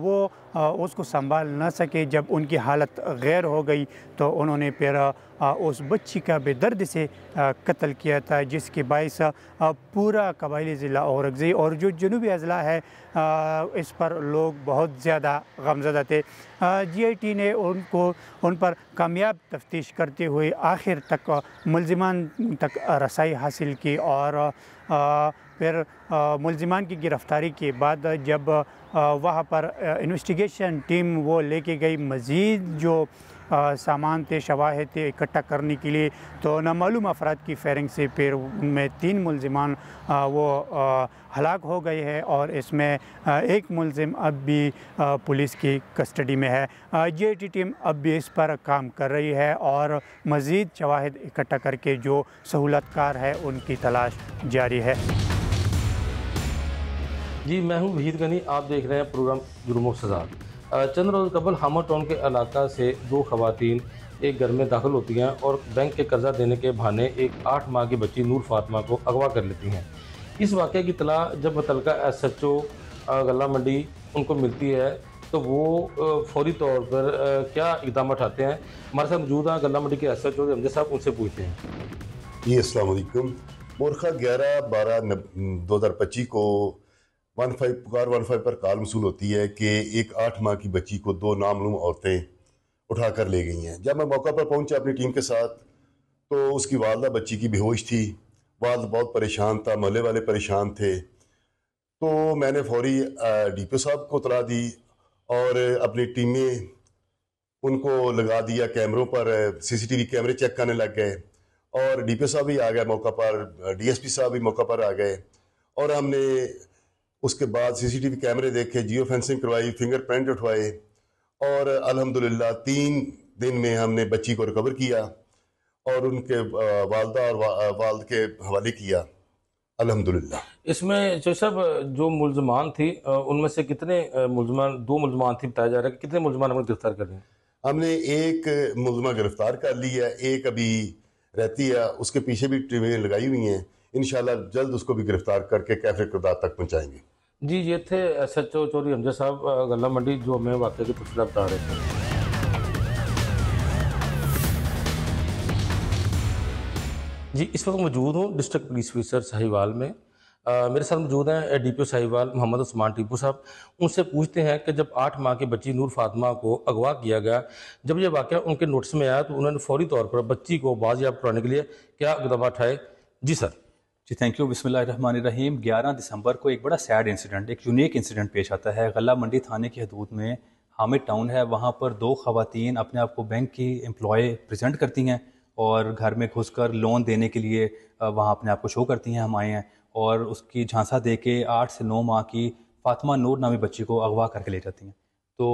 Speaker 1: वो उसको संभाल न सके, जब उनकी हालत गैर हो गई तो उन्होंने फिर उस बच्ची का बेदर्द से कत्ल किया था, जिसके बायस पूरा कबायली ज़िला औरंगज़ेब और जो जनूबी अज़ला है इस पर लोग बहुत ज़्यादा गमज़दा थे। GIT ने उन पर कामयाब तफ्तीश करते हुए आखिर तक मुल्ज़िमान तक रसाई हासिल की और फिर मुल्ज़िमान की गिरफ़्तारी के बाद जब वहाँ पर इन्वेस्टिगेशन टीम वो लेके गई मज़ीद जो सामान थे, शवाहिद थे इकट्ठा करने के लिए, तो नामालूम अफराद की फायरिंग से फिर उनमें 3 मुल्ज़िमान वो हलाक हो गए हैं और इसमें एक मुल्ज़िम अब भी पुलिस की कस्टडी में है। GIT टीम अब भी इस पर काम कर रही है और मज़ीद शवाहिद इकट्ठा करके जो सहूलतकार है उनकी तलाश जारी है।
Speaker 6: जी, मैं हूं वहीद गनी, आप देख रहे हैं प्रोग्राम जुर्म और सज़ा। चंद रोज़ कबल हामा टाउन के इलाका से 2 ख़वातीन एक घर में दाखिल होती हैं और बैंक के कर्जा देने के बहाने एक 8 माह की बच्ची नूर फातिमा को अगवा कर लेती हैं। इस वाक़े की इत्तला जब मुतल्लिका SHO गल्ला मंडी उनको मिलती है तो वो फौरी तौर पर क्या इक़दाम उठाते हैं। हमारे साथ मौजूद हैं गल्ला मंडी के SHO अमजद साहब, उनसे पूछते हैं।
Speaker 7: जी अस्सलाम वालेकुम। मोरखा 11/12/2025 को 15 पर कॉल मसूल होती है कि एक 8 माह की बच्ची को 2 नामालूम औरतें उठा कर ले गई हैं। जब मैं मौका पर पहुंचा अपनी टीम के साथ तो उसकी वालदा बच्ची की बेहोश थी, वालद बहुत परेशान था, मोहल्ले वाले परेशान थे। तो मैंने फौरी DPO साहब को इत्तला दी और अपनी टीमें उनको लगा दिया कैमरों पर, CCTV कैमरे चेक करने लग गए और DPO साहब भी आ गए मौका पर, DSP साहब भी मौका पर आ गए और हमने उसके बाद CCTV कैमरे देखे, जियो फेंसिंग करवाई, फिंगरप्रिंट उठवाए और अल्हम्दुलिल्लाह 3 दिन में हमने बच्ची को रिकवर किया और उनके वालदा और वालिद के हवाले किया अल्हम्दुलिल्लाह।
Speaker 6: इसमें जो साहब जो मुल्ज़मान थी उनमें से कितने मुल्ज़मान, 2 मुल्ज़मान थी बताया जा रहा है कि कितने मुल्ज़मान हमने गिरफ्तार कर लिए?
Speaker 7: हमने एक मुल्ज़मा गिरफ्तार कर ली है, एक अभी रहती है, उसके पीछे भी टीमें लगाई हुई हैं। इंशाल्लाह जल्द उसको भी गिरफ्तार करके कैफ़े किरदार तक पहुँचाएंगे।
Speaker 6: जी, ये थे SHO चौधरी अमजद साहब गल्ला मंडी जो हमें वाक़े की तफसील बता रहे थे। जी, इस वक्त मौजूद हूँ डिस्ट्रिक्ट पुलिस ऑफिसर साहिवाल में। मेरे साथ मौजूद हैं DPO साहिवाल मोहम्मद उस्मान टीपू साहब। उनसे पूछते हैं कि जब 8 माह की बच्ची नूर फातिमा को अगवा किया गया, जब ये वाक़या उनके नोटिस में आया तो उन्होंने फौरी तौर पर बच्ची को बाज़याब कराने के लिए क्या इक़दाम उठाए? जी सर।
Speaker 8: जी थैंक यू। बिस्मिल्लाहिर्रहमानिर्रहीम। 11 दिसंबर को एक बड़ा सैड इंसिडेंट, एक यूनिक इंसिडेंट पेश आता है। गल्ला मंडी थाने की हदूद में हामिद टाउन है, वहाँ पर 2 ख़वातीन अपने आप को बैंक की एम्प्लॉय प्रेजेंट करती हैं और घर में घुसकर लोन देने के लिए वहाँ अपने आप को शो करती हैं, हम आए हैं, और उसकी झांसा दे के 8 से 9 माह की फातिमा नूर नामी बच्ची को अगवा करके ले जाती हैं। तो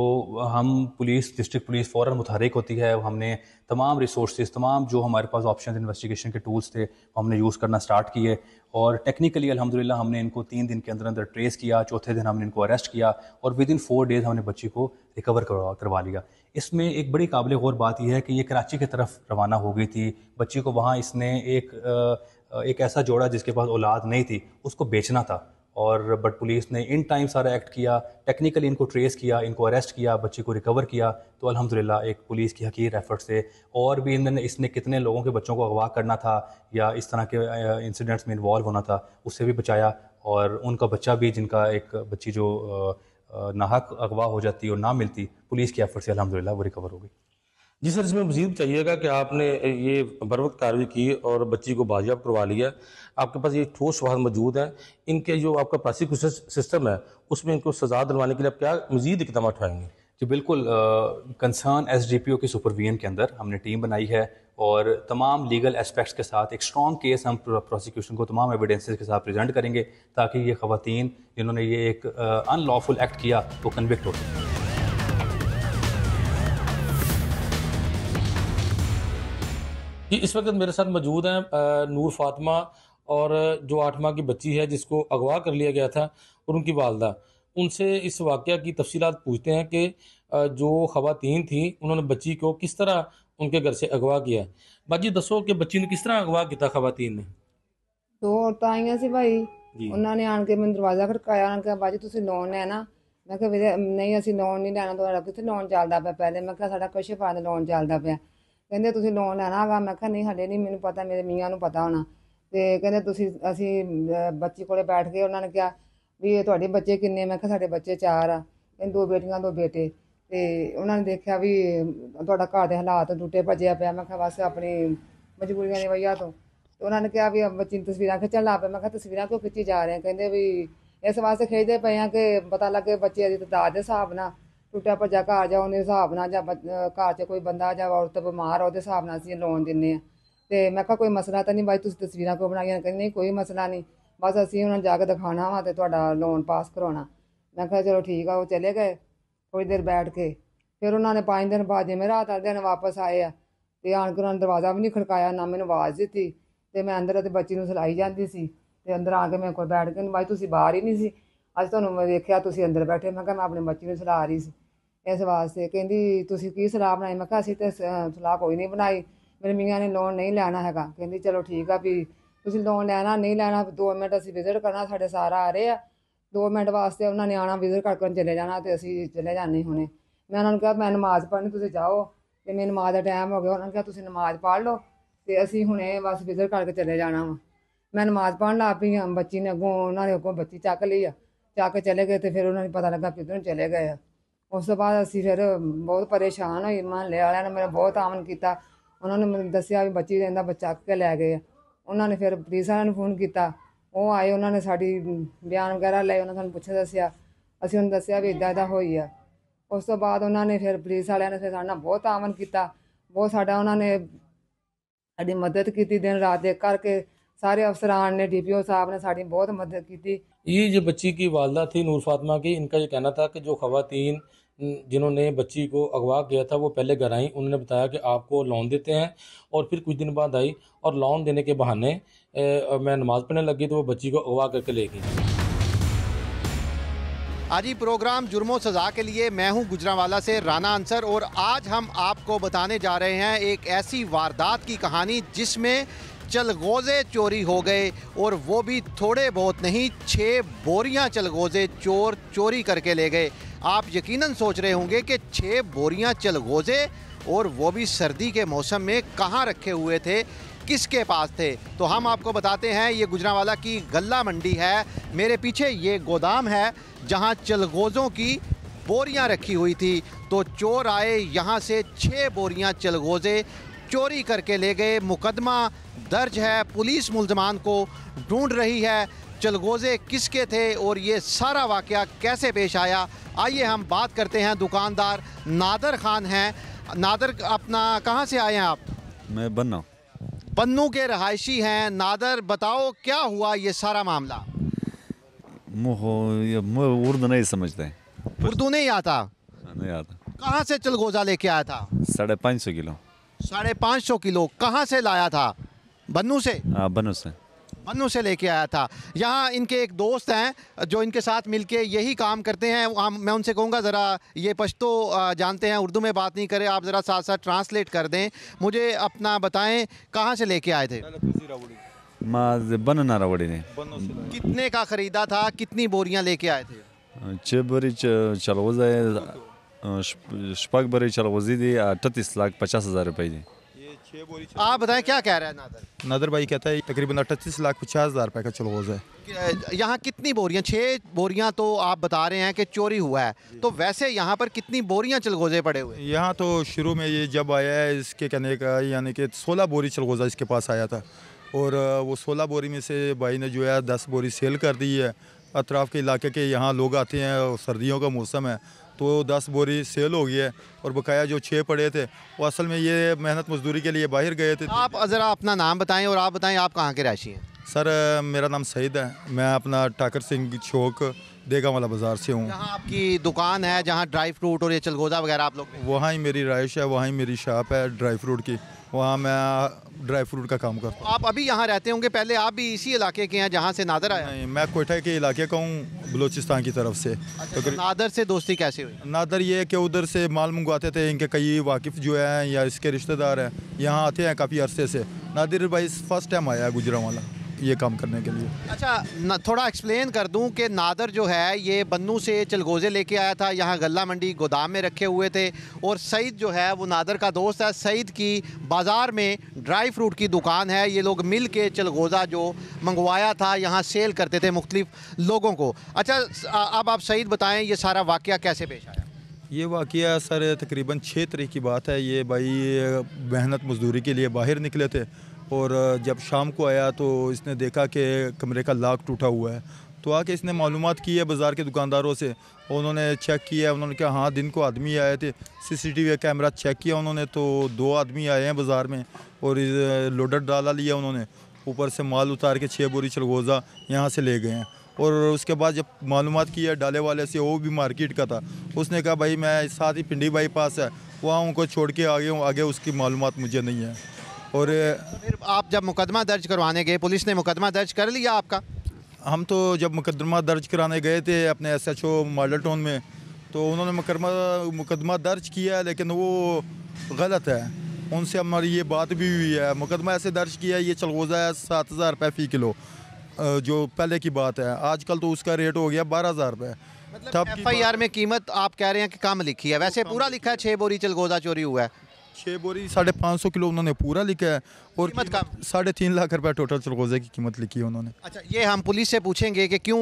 Speaker 8: हम डिस्ट्रिक्ट पुलिस फ़ौरन मुतहरिक होती है। हमने तमाम रिसोर्सेज, तमाम जो हमारे पास ऑप्शन इन्वेस्टिगेशन के टूल्स थे हमने यूज़ करना स्टार्ट किए और टेक्निकली अल्हम्दुलिल्लाह हमने इनको 3 दिन के अंदर अंदर ट्रेस किया। चौथे दिन हमने इनको अरेस्ट किया और विदिन 4 डेज़ हमने बच्ची को रिकवर करवा लिया। इसमें एक बड़ी काबिल गौर बात यह है कि ये कराची की तरफ रवाना हो गई थी। बच्ची को वहाँ इसने एक ऐसा जोड़ा जिसके पास औलाद नहीं थी, उसको बेचना था, और बट पुलिस ने इन टाइम सारा एक्ट किया, टेक्निकली इनको ट्रेस किया, इनको अरेस्ट किया, बच्ची को रिकवर किया। तो अल्हम्दुलिल्लाह एक पुलिस की हकीर एफर्ट से और भी इसने कितने लोगों के बच्चों को अगवा करना था या इस तरह के इंसिडेंट्स में इन्वॉल्व होना था, उससे भी बचाया। और उनका बच्चा भी, जिनका एक बच्ची जो नाहक अगवा हो जाती और ना मिलती, पुलिस की एफर्ट से अल्हम्दुलिल्लाह वो रिकवर हो गई।
Speaker 6: जी सर, इसमें मज़ीद चाहिएगा कि आपने ये बरवक्त कार्रवाई की और बच्ची को बाजियाब करवा लिया। आपके पास ये ठोस शवाहद मौजूद हैं, इनके जो आपका प्रोसिक्यूशन सिस्टम है उसमें इनको सज़ा दिलवाने के लिए आप क्या मज़ीद इक़दाम उठाएंगे?
Speaker 8: जी बिल्कुल, कंसर्न SDPO की सुपरविजन के अंदर हमने टीम बनाई है और तमाम लीगल एस्पेक्ट्स के साथ एक स्ट्रॉन्ग केस हम प्रोसिक्यूशन को तमाम एविडेंसेस के साथ प्रेजेंट करेंगे ताकि ये ख़वातीन जिन्होंने ये एक अनलॉफुल एक्ट किया वो कन्विक्ट हो सकें।
Speaker 6: इस वक्त मेरे साथ मौजूद हैं नूर फातिमा और जो 8 माह की बच्ची है जिसको अगवा कर लिया गया था और उनकी वालदा। उनसे इस वाक़या की तफसीलात पूछते हैं कि जो ख़वातीन थी उन्होंने बच्ची को किस तरह उनके घर से अगवा किया। बाजी दसो कि बच्ची ने किस तरह अगवा किया ख़वातीन ने?
Speaker 9: तो औरतां आईयां सी भाई, उन्होंने आन के मैं दरवाज़ा खड़काया, उन्होंने कहा बाजी तुसीं लोन है ना? ਮੈਂ ਕਿਹਾ ਵੀਰੇ ਨਹੀਂ ਅਸੀਂ ਲੋਨ ਨਹੀਂ ਲੈਣਾ ਤੁਹਾਡਾ, ਕਿੱਥੇ ਲੋਨ ਚੱਲਦਾ ਪਿਆ ਪਹਿਲੇ। ਮੈਂ ਕਿਹਾ ਸਾਡਾ ਕੁਛ ਫਾਇਦਾ ਲੋਨ ਚੱਲਦਾ ਪਿਆ। ਕਹਿੰਦੇ ਤੁਸੀਂ ਲੋਨ ਲੈਣਾ ਹੈਗਾ। ਮੈਂ ਕਿਹਾ ਨਹੀਂ ਹਾਲੇ ਨਹੀਂ ਮੈਨੂੰ ਪਤਾ, ਮੇਰੇ ਮੀਆਂ ਨੂੰ ਪਤਾ ਹੋਣਾ। ਤੇ ਕਹਿੰਦੇ ਅਸੀਂ ਬੱਚੀ ਕੋਲੇ ਬੈਠ ਕੇ ਉਹਨਾਂ ਨੇ ਕਿਹਾ ਵੀ ਇਹ ਤੁਹਾਡੇ ਬੱਚੇ ਕਿੰਨੇ? ਮੈਂ ਕਿਹਾ ਸਾਡੇ ਬੱਚੇ 4 ਆ। ਕਹਿੰਦੇ 2 ਬੇਟੀਆਂ 2 ਬੇਟੇ। ਤੇ ਉਹਨਾਂ ਨੇ ਦੇਖਿਆ ਵੀ ਤੁਹਾਡਾ ਘਰ ਦੇ ਹਾਲਾਤ ਟੁੱਟੇ ਭੱਜਿਆ ਪਿਆ। ਮੈਂ ਕਿਹਾ ਬਸ ਆਪਣੀ ਮਜਬੂਰੀਆਂ ਦੀ ਵਜ੍ਹਾ ਤੋਂ। ਤੇ ਉਹਨਾਂ ਨੇ ਕਿਹਾ ਵੀ ਬੱਚੀ ਨੂੰ ਤਸਵੀਰਾਂ ਖਿੱਚਣ ਲੱਗ ਪਏ। ਮੈਂ ਕਿਹਾ ਤਸਵੀਰਾਂ ਕਿਉਂ ਖਿੱਚੀ ਜਾ ਰਹੇ? ਕਹਿੰਦੇ ਵੀ ਇਸ ਵਾਸਤੇ ਖਿੱਚਦੇ ਪਏ ਆ ਕਿ ਪਤਾ ਲੱਗੇ ਬੱਚੇ ਦੀ ਤਾਦਾਦ ਦੇ ਹਿਸਾਬ ਨਾਲ ਟੁੱਟਿਆ ਭੱਜਾ ਘਰ ਜਾਂ ਉਹਦੇ ਹਿਸਾਬ ਨਾਲ, ਜਾਂ ਘਰ 'ਚ ਕੋਈ ਬੰਦਾ ਜਾਂ ਔਰਤ ਬਿਮਾਰ ਆ ਉਹਦੇ ਹਿਸਾਬ ਨਾਲ ਅਸੀਂ ਲੋਨ ਦਿੰਦੇ ਹਾਂ। ਤੇ ਮੈਂ ਕਿਹਾ ਕੋਈ ਮਸਲਾ ਤਾਂ ਨਹੀਂ ਬਾਈ, ਤੁਸੀਂ ਤਸਵੀਰਾਂ ਕਿਉਂ ਬਣਾਈਆਂ? ਕਹਿੰਦੇ ਨਹੀਂ ਕੋਈ ਮਸਲਾ ਨਹੀਂ, ਬਸ ਅਸੀਂ ਉਹਨਾਂ ਨੂੰ ਜਾ ਕੇ ਦਿਖਾਉਣਾ ਵਾ ਤੇ ਤੁਹਾਡਾ ਲੋਨ ਪਾਸ ਕਰਾਉਣਾ। ਮੈਂ ਕਿਹਾ ਚਲੋ ਠੀਕ ਆ। ਉਹ ਚਲੇ ਗਏ। ਥੋੜ੍ਹੀ ਦੇਰ ਬੈਠ ਕੇ ਫਿਰ ਉਹਨਾਂ ਨੇ 5 ਦਿਨ ਬਾਅਦ ਜਿਵੇਂ ਰਾਤ ਵਾਲੇ ਦਿਨ ਵਾਪਸ ਆਏ ਆ ਤੇ ਆਣ ਕੇ ਉਹਨਾਂ ਨੇ ਦਰਵਾਜ਼ਾ ਵੀ ਨਹੀਂ ਖੜਕਾਇਆ, ਨਾ ਮੈਨੂੰ ਆਵਾਜ਼ ਦਿੱਤੀ। ਤੇ ਮੈਂ ਅੰਦਰ ਤੇ ਬੱਚੀ ਨੂੰ ਸਲਾਈ ਜਾਂਦੀ ਸੀ ਤੇ ਅੰਦਰ ਆ ਕੇ ਮੇਰੇ ਕੋਲ ਬੈਠ ਕੇ ਬਾਈ ਤੁਸੀਂ ਬਾਹਰ ਹੀ ਨਹੀਂ ਸੀ, ਅੱਜ ਤੁਹਾਨੂੰ ਮੈਂ ਵੇਖਿਆ ਤੁਸੀਂ ਅੰਦਰ ਬੈਠੇ। ਮੈਂ ਕਿਹਾ ਮੈਂ ਆਪਣੀ ਬੱਚੀ ਨੂੰ ਸਲਾ ਰਹੀ ਸੀ ਇਸ ਵਾਸਤੇ। ਕਹਿੰਦੀ ਤੁਸੀਂ ਕੀ ਸਲਾਹ ਬਣਾਈ? ਮੈਂ ਕਿਹਾ ਅਸੀਂ ਤਾਂ ਸਲਾਹ ਕੋਈ ਨਹੀਂ ਬਣਾਈ, ਮੇਰੇ ਮੀਆਂ ਨੇ ਲੋਨ ਨਹੀਂ ਲੈਣਾ ਹੈਗਾ। ਕਹਿੰਦੀ ਚਲੋ ਠੀਕ ਆ ਵੀ ਤੁਸੀਂ ਲੋਨ ਲੈਣਾ ਨਹੀਂ ਲੈਣਾ 2 ਮਿੰਟ ਅਸੀਂ ਵਿਜ਼ਿਟ ਕਰਨਾ, ਸਾਡੇ ਸਾਰਾ ਆ ਰਹੇ ਆ 2 ਮਿੰਟ ਵਾਸਤੇ ਉਹਨਾਂ ਨੇ ਆਉਣਾ, ਵਿਜ਼ਿਟ ਕਰਕੇ ਚਲੇ ਜਾਣਾ ਤੇ ਅਸੀਂ ਚਲੇ ਜਾਂਦੇ ਹੁਣੇ। ਮੈਂ ਉਹਨਾਂ ਨੂੰ ਕਿਹਾ ਮੈਂ ਨਮਾਜ਼ ਪੜ੍ਹਨੀ, ਤੁਸੀਂ ਜਾਓ। ਤੇ ਮੇਰੀ ਨਮਾਜ਼ ਦਾ ਟਾਈਮ ਹੋ ਗਿਆ। ਉਹਨਾਂ ਨੇ ਕਿਹਾ ਤੁਸੀਂ ਨਮਾਜ਼ ਪੜ੍ਹ ਲਓ ਤੇ ਅਸੀਂ ਹੁਣੇ ਬਸ ਵਿਜ਼ਿਟ ਕਰਕੇ ਚਲੇ ਜਾਣਾ ਵਾ। ਮੈਂ ਨਮਾਜ਼ ਪੜ੍ਹਨ ਲੱਗ ਪਈ। ਬੱਚੀ ਨੇ ਅੱਗੋਂ ਉਹਨਾਂ ਨੇ ਅੱਗੋਂ ਬੱਚੀ ਚੱਕ ਲਈ ਆ, ਚੱਕ ਕੇ ਚਲੇ ਗਏ। ਤੇ ਫਿਰ ਉਹਨਾਂ ਨੂੰ ਪਤਾ ਲੱਗਾ ਕਿੱਧਰ ਨੂੰ ਚਲੇ ਗਏ ਆ। ਉਸ ਤੋਂ ਬਾਅਦ ਅਸੀਂ ਫਿਰ ਬਹੁਤ ਪਰੇਸ਼ਾਨ ਹੋਏ। ਮਹੱਲੇ ਵਾਲਿਆਂ ਨੇ ਮੇਰਾ ਬਹੁਤ ਆਮਨ ਕੀਤਾ। ਉਹਨਾਂ ਨੇ ਮੈਨੂੰ ਦੱਸਿਆ ਵੀ ਬੱਚੀ ਰਹਿੰਦਾ ਬੱਚਾ ਚੱਕ ਕੇ ਲੈ ਗਏ ਆ। ਉਹਨਾਂ ਨੇ ਫਿਰ ਪੁਲਿਸ ਵਾਲਿਆਂ ਨੂੰ ਫੋਨ ਕੀਤਾ, ਉਹ ਆਏ, ਉਹਨਾਂ ਨੇ ਸਾਡੀ ਬਿਆਨ ਵਗੈਰਾ ਲਏ, ਉਹਨਾਂ ਸਾਨੂੰ ਪੁੱਛਿਆ ਦੱਸਿਆ, ਅਸੀਂ ਉਹਨੂੰ ਦੱਸਿਆ ਵੀ ਇੱਦਾਂ ਹੋਈ ਆ। ਉਸ ਤੋਂ ਬਾਅਦ ਉਹਨਾਂ ਨੇ ਫਿਰ ਪੁਲਿਸ ਵਾਲਿਆਂ ਨੇ ਫਿਰ ਸਾਡੇ ਨਾਲ ਬਹੁਤ ਆਮਨ ਕੀਤਾ, ਬਹੁਤ ਸਾਡਾ ਉਹਨਾਂ ਨੇ ਸਾਡੀ ਮਦਦ ਕੀਤੀ ਦਿਨ ਰਾਤ ਇੱਕ ਕਰਕੇ। सारे अफसरान ने DPO साहब ने साड़ी बहुत मदद की थी।
Speaker 6: ये जो बच्ची की वालदा थी नूर फातिमा की, इनका ये कहना था कि जो खवातीन जिन्होंने बच्ची को अगवा किया था वो पहले घर आई, उन्होंने बताया कि आपको लोन देते हैं, और फिर कुछ दिन बाद आई और लोन देने के बहाने मैं नमाज़ पढ़ने लगी तो वो बच्ची को अगवा करके ले गई।
Speaker 10: आज ही प्रोग्राम जुर्मों सज़ा के लिए मैं हूं गुजरांवाला से राना अंसर, और आज हम आपको बताने जा रहे हैं एक ऐसी वारदात की कहानी जिसमें चलगोज़े चोरी हो गए, और वो भी थोड़े बहुत नहीं, 6 बोरियां चलगोज़े चोर चोरी करके ले गए। आप यकीनन सोच रहे होंगे कि 6 बोरियां चलगोज़े, और वो भी सर्दी के मौसम में, कहाँ रखे हुए थे, किसके पास थे? तो हम आपको बताते हैं, ये गुजरांवाला की गल्ला मंडी है। मेरे पीछे ये गोदाम है जहाँ चलगोज़ों की बोरियां रखी हुई थी। तो चोर आए, यहाँ से 6 बोरियां चलगोज़े चोरी करके ले गए। मुकदमा दर्ज है, पुलिस मुल्ज़मान को ढूंढ रही है। चलगोज़े किसके थे और ये सारा वाक़या कैसे पेश आया, आइए हम बात करते हैं। दुकानदार नादर खान हैं। नादर, अपना कहाँ से आए हैं आप?
Speaker 11: मैं
Speaker 10: बन्नू के रहायशी हैं। नादर, बताओ क्या हुआ ये सारा मामला?
Speaker 11: उर्दू नहीं समझते हैं।
Speaker 10: उर्दू नहीं आता?
Speaker 11: नहीं आता।
Speaker 10: कहाँ से चलगोज़ा लेके आया था?
Speaker 11: 550 किलो।
Speaker 10: 550 किलो कहाँ से लाया था? बन्नू से?
Speaker 11: हाँ,
Speaker 10: बन्नू से लेके आया था। यहाँ इनके एक दोस्त हैं जो इनके साथ मिलके यही काम करते हैं। मैं उनसे कहूँगा ज़रा ये पश्तो जानते हैं, उर्दू में बात नहीं करें, आप ज़रा साथ साथ ट्रांसलेट कर दें। मुझे अपना बताएं कहाँ से लेके आए थे?
Speaker 11: बनना रावड़ी ने।
Speaker 10: कितने का ख़रीदा था, कितनी बोरियाँ लेके आए थे?
Speaker 11: 6 बोरी चलगोज़ा है, शपक बोरी चलगोज़ी थी, 38,50,000 रुपये थी।
Speaker 10: आप बताएं क्या कह रहे हैं नादर?
Speaker 12: नादर भाई कहता है तकरीबन 38,50,000 रुपये का चलगोज़ा है।
Speaker 10: यहाँ कितनी बोरियाँ? 6 बोरियाँ तो आप बता रहे हैं कि चोरी हुआ है, तो वैसे यहाँ पर कितनी बोरियाँ चलगोज़े पड़े हुए?
Speaker 12: यहाँ तो शुरू में ये जब आया है इसके कहने का यानी कि 16 बोरी चलगोज़ा इसके पास आया था, और वो 16 बोरी में से भाई ने जो है 10 बोरी सेल कर दी है। अतराफ़ के इलाके के यहाँ लोग आते हैं, सर्दियों का मौसम है, तो 10 बोरी सेल हो गई है, और बकाया जो 6 पड़े थे वो असल में ये मेहनत मजदूरी के लिए बाहर गए थे।
Speaker 10: आप ज़रा अपना नाम बताएं, और आप बताएं आप कहाँ के रहायशी हैं?
Speaker 12: सर मेरा नाम सईद है, मैं अपना टाकर सिंह चौक देगावाला बाज़ार से हूँ।
Speaker 10: यहाँ आपकी दुकान है जहाँ ड्राई फ्रूट और ये चलगोज़ा वगैरह आप लोग?
Speaker 12: वहाँ ही मेरी रहायश है, वहाँ ही मेरी शॉप है ड्राई फ्रूट की, वहाँ मैं ड्राई फ्रूट का काम करता हूँ।
Speaker 10: आप अभी यहाँ रहते होंगे, पहले आप भी इसी इलाके के हैं जहाँ से नादर आया?
Speaker 12: नहीं, मैं कोयटा के इलाके का हूँ, बलूचिस्तान की तरफ से।
Speaker 10: तो नादर से दोस्ती कैसे हुई?
Speaker 12: नादर ये कि उधर से माल मंगवाते थे, इनके कई वाकिफ़ जो हैं या इसके रिश्तेदार हैं यहाँ आते हैं काफ़ी अरसे से। नादिर भाई फर्स्ट टाइम आया है गुजरांवाला। ये काम करने के लिए।
Speaker 10: अच्छा, थोड़ा एक्सप्लेन कर दूं कि नादर जो है ये बन्नू से चलगोज़े लेके आया था, यहाँ गल्ला मंडी गोदाम में रखे हुए थे, और सईद जो है वो नादर का दोस्त है। सईद की बाज़ार में ड्राई फ्रूट की दुकान है, ये लोग मिल के चलगोज़ा जो मंगवाया था यहाँ सेल करते थे मुख्तलिफ लोगों को। अच्छा, अब आप सईद बताएं ये सारा वाक़या कैसे पेश आया?
Speaker 12: ये वाक़या सर तकरीबन 6 तारीख की बात है। ये भाई मेहनत मजदूरी के लिए बाहर निकले थे, और जब शाम को आया तो इसने देखा कि कमरे का लॉक टूटा हुआ है, तो आके इसने मालूमात की है बाज़ार के दुकानदारों से। उन्होंने चेक किया, उन्होंने कहा हाँ दिन को आदमी आए थे। CCTV कैमरा चेक किया उन्होंने तो 2 आदमी आए हैं बाज़ार में, और लोडर डाला लिया उन्होंने, ऊपर से माल उतार के 6 बोरी चलगोज़ा यहाँ से ले गए हैं। और उसके बाद जब मालूमात की है डाले वाले से, वो भी मार्केट का था, उसने कहा भाई मैं साथ ही पिंडी बाईपास है वहाँ उनको छोड़ के आगे हूँ, आगे उसकी मालूमात मुझे नहीं है। और
Speaker 10: फिर आप जब मुकदमा दर्ज करवाने गए, पुलिस ने मुकदमा दर्ज कर लिया आपका?
Speaker 12: हम तो जब मुकदमा दर्ज कराने गए थे अपने SHO मॉडल टाउन में, तो उन्होंने मुकदमा दर्ज किया है, लेकिन वो गलत है। उनसे हमारी ये बात भी हुई है, मुकदमा ऐसे दर्ज किया है, ये चलगोज़ा है 7,000 रुपये फ़ी किलो, जो पहले की बात है। आजकल तो उसका रेट हो गया 12,000 रुपये।
Speaker 10: मतलब FIR में कीमत आप कह रहे हैं कि कम लिखी है, वैसे पूरा लिखा है 6 बोरी चलगोज़ा चोरी हुआ है।
Speaker 12: 6 बोरी 550 किलो उन्होंने पूरा लिखा है, और कीमत का 3.5 लाख रुपए टोटल चलगोज़े की कीमत लिखी है उन्होंने।
Speaker 10: अच्छा, ये हम पुलिस से पूछेंगे कि क्यों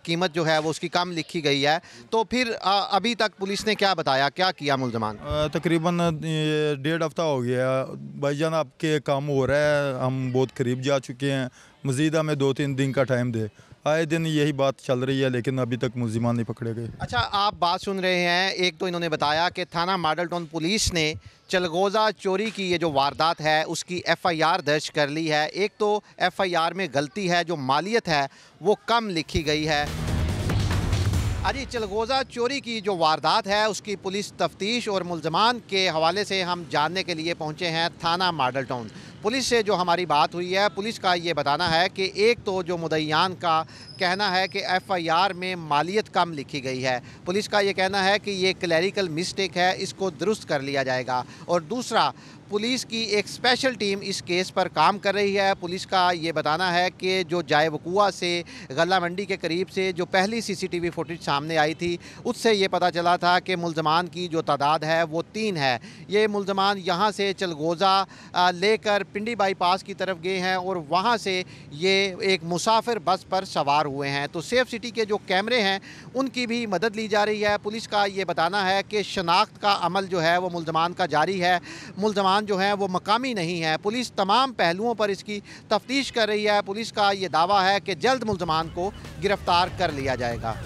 Speaker 10: कीमत जो है वो उसकी कम लिखी गई है। तो फिर अभी तक पुलिस ने क्या बताया, क्या किया मुल्ज़मान?
Speaker 12: तकरीबन 1.5 हफ्ता हो गया भाईजान, आपके काम हो रहा है, हम बहुत करीब जा चुके हैं, मज़ीद हमें 2-3 दिन का टाइम दे। आए दिन यही बात चल रही है, लेकिन अभी तक मुलजिमान नहीं पकड़े गए।
Speaker 10: अच्छा, आप बात सुन रहे हैं। एक तो इन्होंने बताया कि थाना मॉडल टाउन पुलिस ने चलगोज़ा चोरी की ये जो वारदात है उसकी FIR दर्ज कर ली है। एक तो FIR में गलती है, जो मालियत है वो कम लिखी गई है। अजी, चलगोज़ा चोरी की जो वारदात है उसकी पुलिस तफ्तीश और मुल्ज़मान के हवाले से हम जानने के लिए पहुँचे हैं थाना मॉडल टाउन। पुलिस से जो हमारी बात हुई है, पुलिस का ये बताना है कि एक तो जो मुद्दईयान का कहना है कि FIR में मालियत कम लिखी गई है, पुलिस का ये कहना है कि ये क्लैरिकल मिस्टेक है, इसको दुरुस्त कर लिया जाएगा। और दूसरा, पुलिस की एक स्पेशल टीम इस केस पर काम कर रही है। पुलिस का ये बताना है कि जो जाए वक़ुआ से गल्ला मंडी के करीब से जो पहली CCTV फुटेज सामने आई थी, उससे ये पता चला था कि मुल्ज़मान की जो तादाद है वो 3 है। ये मुल्ज़मान यहाँ से चलगोज़ा लेकर पिंडी बाईपास की तरफ गए हैं और वहाँ से ये एक मुसाफिर बस पर सवार हुए हैं। तो सेफ सिटी के जो कैमरे हैं उनकी भी मदद ली जा रही है। पुलिस का ये बताना है कि शनाख्त का अमल जो है वो मुल्ज़मान का जारी है। मुल्ज़मान जो है वो मकामी नहीं है। पुलिस तमाम पहलुओं पर इसकी तफ्तीश कर रही है। पुलिस का ये दावा है कि जल्द मुल्ज़मान को गिरफ्तार कर लिया जाएगा।